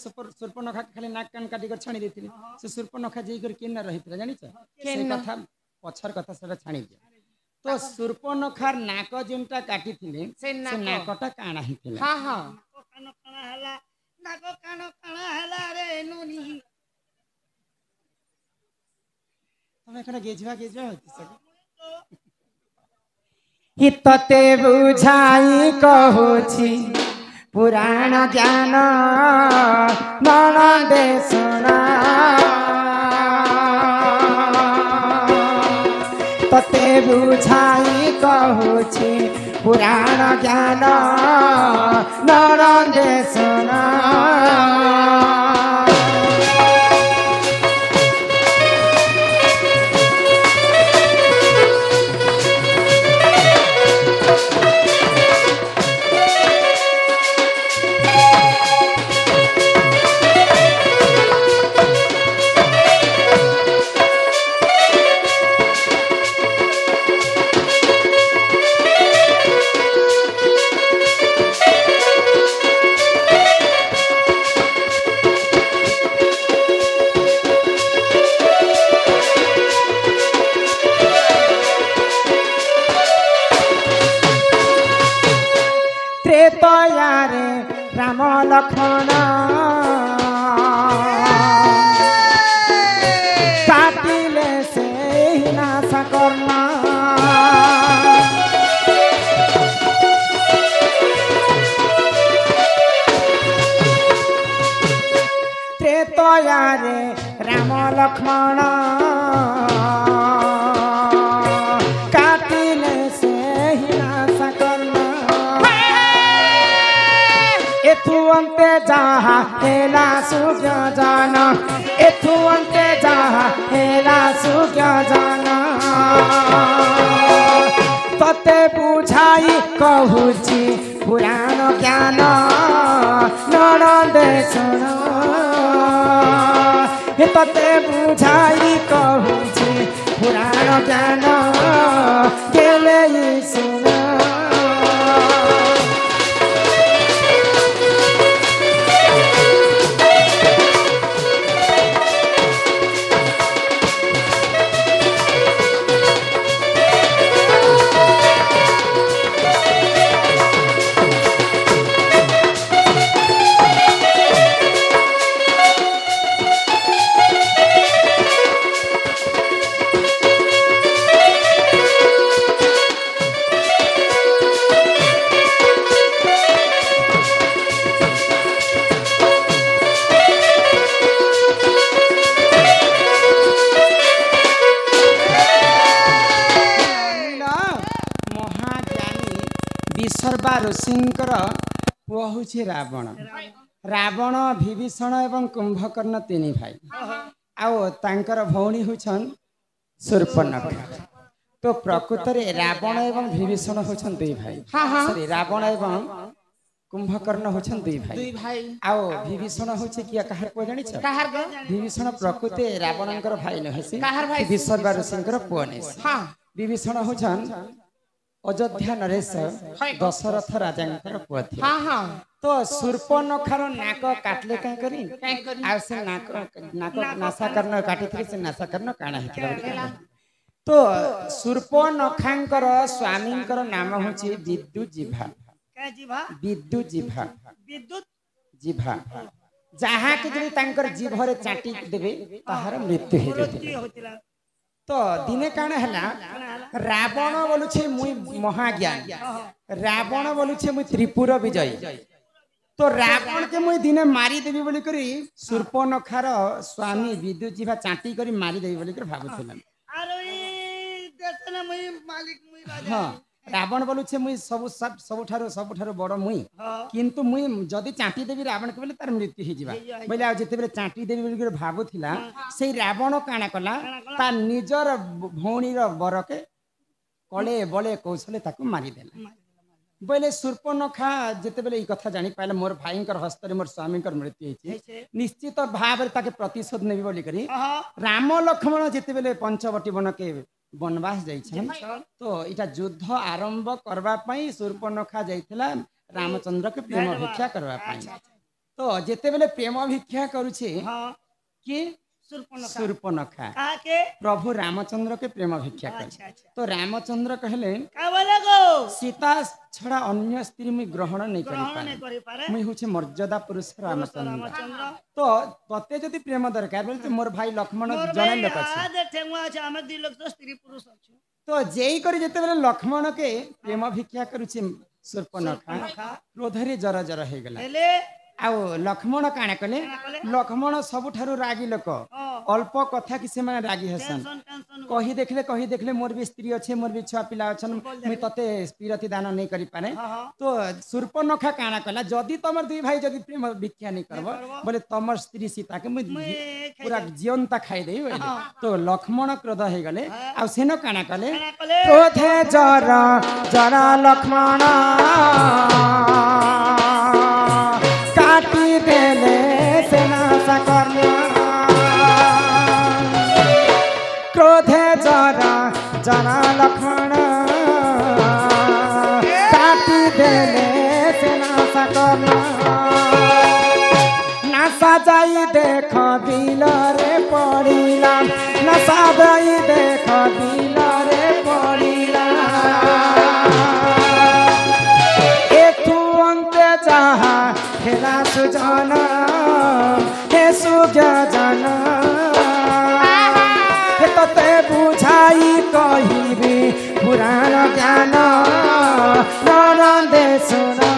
सुर्पनखा खाली नाक कान काटी कर छाणी देथिले से सुर्पनखा जेई कर केना रहितला जानि छ से कथा पछर कथा से छाणी दिया तो सुर्पनखार नाक जेनटा काटी थिले से नाकटा काना हिथिला हां हां कान काना हला नाको कान काना हला रे नुनी तमे कना गेजवा होती सब हितते बुझाई कहूछि पुराण ज्ञान ननदे सुना तते बुझाई कहूछि पुराण ज्ञान ननदे सुना त्रेतयारे राम लक्ष्मण काटिले से नाश करना त्रेतयारे राम लक्ष्मण काटिले से नाश करना एथु अंते जहा हेला सुज्ञ जान एथु अंते जहा हेला सुज्ञ जान तते बुझाई कहूछि पुराण ज्ञान ननदे सुन तते बुझाई कहूछि पुराण ज्ञान गेले सुन विसर्वा ऋषिंकर पुआ हूँ रावण रावण विभीषण एवं कुंभकर्ण तीन भाई आओ तांकर भौणी होछन शूर्पणखा तो प्रकृत रे रावण एवं विभीषण होछन दुई भाई सॉरी रावण एवं कुंभकर्ण होछन दुई भाई आओ विभीषण होछे किया कहार को जानि छ विभीषण प्रकृति रावणकर भाई न हसी विसर्वा ऋषिंकर पुआ नै विभीषण होछन अयोध्या नरेश दशरथ राजा पुआ थी तो शूर्पणखार नाक काटले कहीं करी आ से नाक नाक नासा कर्ण काटी से नासा कर्ण काना हितला तो शूर्पणखांकर स्वामींकर नाम होची विद्युत जिभा विद्युत जिभा विद्युत जिभा जहा के जदि तांकर जिभरे चाटी देबे ताहार मृत्यु हे होतिला तो दिने काना हला रावण बोलुछे मुई महाज्ञान रावण बोलुछे मुई त्रिपुर विजय तो रावण के मुई दिने मारी देबी बोली करी शूर्पणखार स्वामी विद्युत जिभा चाटी करी मारी देबी बोली कर भाबुथिला अरे देतना मुई मालिक मुई राजा हां रावण बोलुछे मुई सबुठारो बड़ मुई किंतु मुई जदी चाटी देबी रावण के बोले तार मृत्यु ही जिबा बोले आ जते बेले चाटी देबी बोली कर भाबुथिला सेई रावण काना कला ता निजर भौणी रो बर के कले बले कौशले ताकू मारी देला बोले शूर्पणखा जते बेले ई कथा जानि पाले मोर भाईंकर हस्तरे मोर स्वामींकर मृत्यु हेछि निश्चित भाव रे ताके प्रतिशोध नेबी बोली करी राम लक्ष्मण जते बेले पंचवटी वन के वनवास जाइछन तो इटा युद्ध आरंभ करबा पई शूर्पणखा जाइथिला रामचंद्र के प्रेम भिक्षा करबा पई तो जेते बेले प्रेम भिक्षा करुछे हाँ कि सुर्पनखा शूर्पणखा कहा के प्रभु रामचंद्र के प्रेम भिक्षा कर अच्छा अच्छा तो रामचंद्र कहले का बोले गो सीता छड़ा अन्य स्त्री में ग्रहण नहीं करी ग्रहण पारे नहीं करी पारे मुई होचे मर्यादा पुरुष पुरुष रामचंद्र रामचंद्र तो तते जदि प्रेम दरकार बोले मोर भाई लक्ष्मण मोर जने भाई लोक अछि आ देखे हुआ আছে ଆମେ ଦି ଲୋକ ତ ସ୍ତ୍ରୀ ପୁରୁଷ ଅଛୁ तो जेई करी जेते बेले लक्ष्मण के प्रेम भिक्षा करुछे शूर्पणखा शूर्पणखा। क्रोधरे जर जर हे गेला ହେଲେ आउ लक्ष्मण काणे कले कले? लक्ष्मण सबुठारु रागी लोक ହଁ अल्प कथा कि से माने रागी हसन टेंशन टेंशन कही देखले मोर भी स्त्री अच्छे मोर भी छुआ पिला अछन मुई तते पीरति दान नहीं करी पारे हाँ हाँ तो शूर्पणखा काना कला जदि तमर दुई भाई जदि प्रेम भिक्षा नहीं करबो करबो। बोले तमर स्त्री सीता के मुई मुई पूरा जीवंता खाई देई बोले हाँ। तो लक्ष्मण क्रोध हे गले आ सेनो काना कले କାଣା କଲେ क्रोधे जरा जरा लक्ष्मण काटी देले सेना सकर्म क्रोधे जरा जरा लक्ष्मण काटी देले सेना सकर्म ना सजाई देख दिल रे पड़िला ना सजाई देख दिल रे पड़िला एथु अंते जहा हेला सुजन हे सुजन हे तते बुझाई कहिबी पुराण ज्ञान नरंदे सुना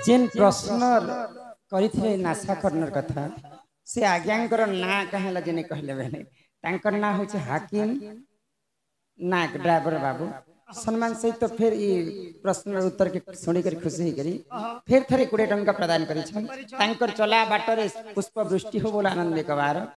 जेन प्रश्न करिथे नासा कर्नर कथा से आज्ञांकर ना कहेला जेने कहले बेने तांकर ना होचे हाकिम नायक ड्राइवर बाबू सम्मान सहित तो फिर ई प्रश्न उत्तर के सुनी कर खुशी ही करी फिर थरे 20 टंका प्रदान करी छन तांकर चला बाटरे पुष्प वृष्टि हो बोला आनंद के बार